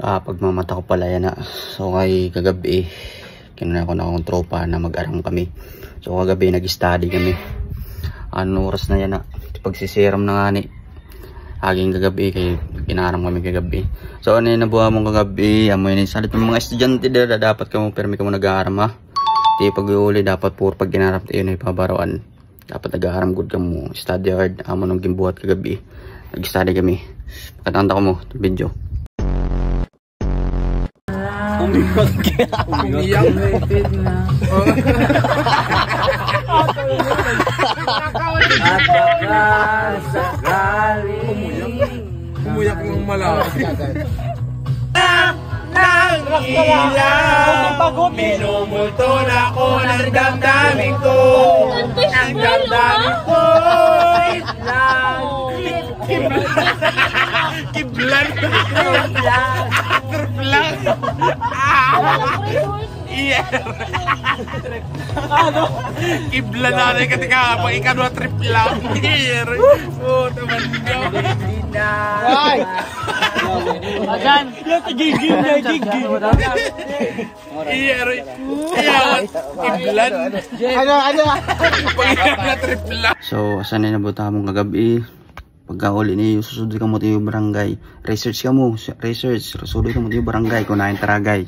Pagmamata ko pala yan na. So kay kagabi kinuha ko na akong tropa na mag-aram kami. So kagabi nag-study kami. Ano oras na yan na? Pagsisiram na nga ni aging kagabi kay kinaram kami kagabi. So ano yung nabuha mong kagabi? Amoy na salit ng mga estudyante dira dapat ka mo permi ka mo nag-aaram ha. Di pag-iuli dapat puro pag ginarap tayo na ipabaroan. Dapat nag-aaram good ka mo. Study hard. Amo nung gimbuhat kagabi. Nag-study kami. Pakatanda ko mo itong video. Umiyak na. At baka sakaling Umuyak ng malalim. Nang ilaw, minumulto na ko ng damdamin ko. Ang damdamin ko lang. Kiblan. Triplan. Iya. Ano? Kiblan na rin katika pag ikanwa triplan. Iya. Oh, teman nyo. Ay! Agan! Gigil na, gigil! Iya. Iya. Kiblan. Ano? Pag ikanwa triplan. So asan na nabuta mong kagabi? Pagkauli niyo susudod ka mo tayo barangay. Research ka mo. Research. Susudod ka mo tayo barangay. Kunain taragay.